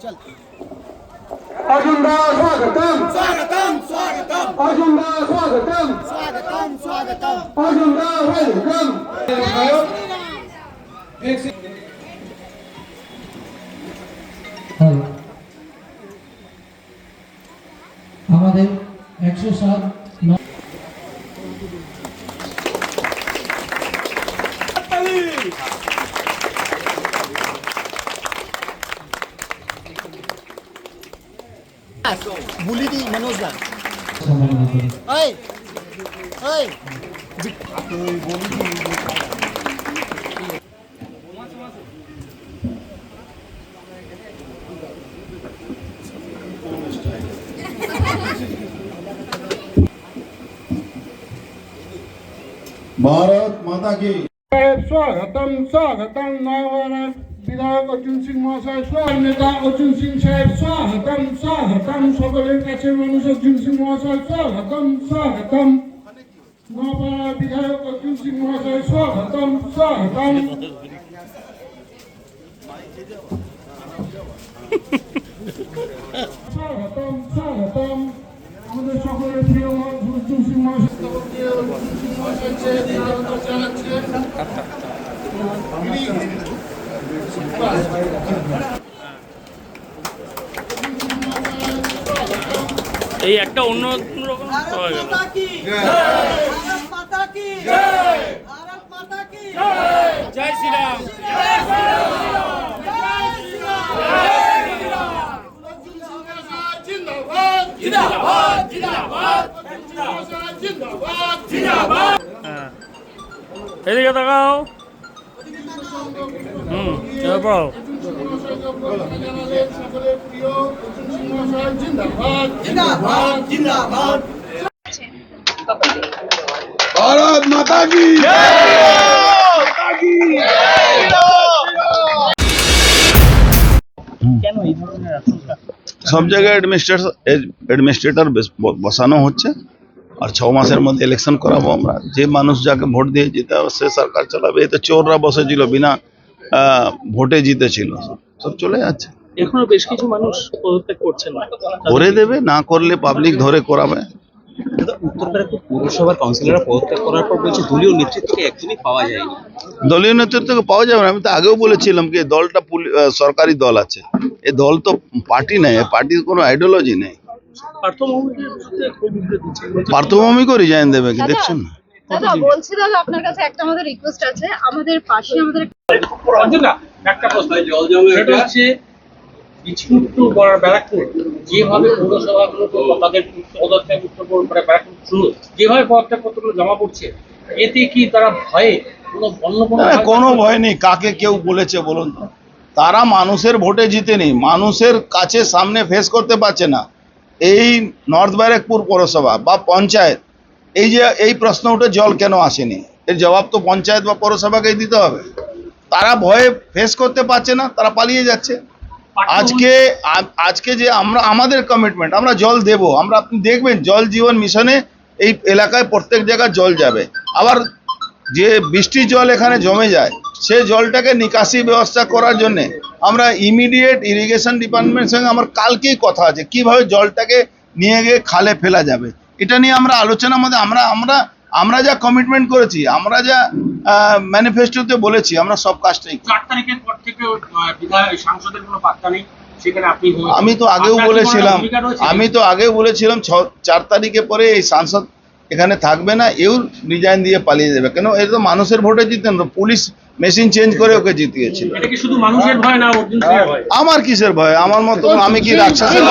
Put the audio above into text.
अर्जुनदा स्वागतम स्वागतम स्वागतम अर्जुनदा स्वागतम स्वागतम स्वागतम अर्जुनदा वेलकम আমাদের 107 बुली दी मनोज दा भारत माता की स्वागतम स्वागतम नवरा विधायक अर्जुन सिंह महाशय स्वागत नेता अर्जुन सिंह साहेब स्वागतम स्वागतम সকলের কাছে মানুষ अर्जुन सिंह महाशय स्वागतम स्वागतम नवरा विधायक अर्जुन सिंह महाशय स्वागतम स्वागतम स्वागतम स्वागतम আমাদের সকলের প্রিয় अर्जुन सिंह महाशय এই একটা অন্য রকম হয়ে গেল। भारत माता की जय भारत माता की जय জয় শ্রীরাম। जिंदाबाद जिंदाबाद जिंदाबाद হ্যাঁ, এদিকে তাকাও। এরপর जिंदाबाद जिंदाबाद भारत माता की সব জায়গায় অ্যাডমিনিস্ট্রেটর বসানো হচ্ছে আর 6 মাসের মধ্যে ইলেকশন করাবো আমরা। যে মানুষ যাকে ভোট দিয়ে জিতে হবে সে সরকার চালাবে। এতে চোররা বসেছিল, বিনা ভোটে জিতেছিল, সব চলে যাচ্ছে। এখনো বেশ কিছু মানুষ পদত্যাগ করছেন না, করে দেবে, না করলে পাবলিক ধরে করাবে। উত্তরপাড়াপুর পৌরসভার কাউন্সিলররা পদত্যাগ করার পর বলছে দলীয় নেতৃত্বকে একদমই পাওয়া যায়নি। দলীয় নেতৃত্বকে পাওয়া যাবে না। আমি তো আগেও বলেছিলাম কি দলটা সরকারি দল আছে, এই দল তো পার্টি নেই, পার্টির কোনো আইডিওলজি নেই। পার্থভূমিকেও রিজাইন দেবে কি দেখছেন না? দাদা বলছি, দাদা আপনার কাছে একটা আমাদের রিকোয়েস্ট আছে। আমাদের পাশে আমাদের একটা প্রশ্ন, জল জমে সেটা হচ্ছে বিষ্ণুপুর ব্যারাকপুর যেভাবে পৌরসভাগুলো তাদের পদত্যাগ ব্যারাকপুর শুরু যেভাবে পদত্যাগ পত্রগুলো জমা পড়ছে, এতে কি তারা ভয়ে কোনো ভয় নেই। কাকে কেউ বলেছে বলুন তো? তারা মানুষের ভোটে জিতেনি, মানুষের কাছে সামনে ফেস করতে পারছে না। এই নর্থ ব্যারাকপুর পৌরসভা বা পঞ্চায়েত, এই যে এই প্রশ্ন উঠে জল কেন আসেনি, এর জবাব তো পঞ্চায়েত বা পৌরসভাকেই দিতে হবে। তারা ভয়ে ফেস করতে পারছে না, তারা পালিয়ে যাচ্ছে। আজকে যে আমাদের কমিটমেন্ট, আমরা জল দেব। আমরা, আপনি দেখবেন জল জীবন মিশনে এই এলাকায় প্রত্যেক জায়গায় জল যাবে। আবার যে বৃষ্টির জল এখানে জমে যায় সে জলটাকে নিকাশি ব্যবস্থা করার জন্য আমরা ইমিডিয়েট ইরিগেশন ডিপার্টমেন্টের সঙ্গে আমার কালকেই কথা আছে কিভাবে জলটাকে নিয়ে গিয়ে খালে ফেলা যাবে। এটা নিয়ে আমরা আলোচনার মধ্যে আমরা যা কমিটমেন্ট করেছি, আমরা যা ম্যানিফেস্টোতে বলেছি, আমরা সব কাজটাই। 4 তারিখের পর থেকে সাংসদের কোনো বার্তা নেই সেখানে আপনি। আমি তো আগেও বলেছিলাম 4 তারিখের পরে এই সাংসদ এখানে থাকবে না, এও রিজাইন দিয়ে পালিয়ে যাবে। কেন? এটা তো মানুষের ভোটে জিতেন, পুলিশ মেশিন চেঞ্জ করে ওকে জিতিয়েছিল। এটা কি শুধু মানুষের ভয় না অর্জুন সিংয়ের ভয়? আমার কিসের ভয়? আমার মতো আমি কি রাক্ষসের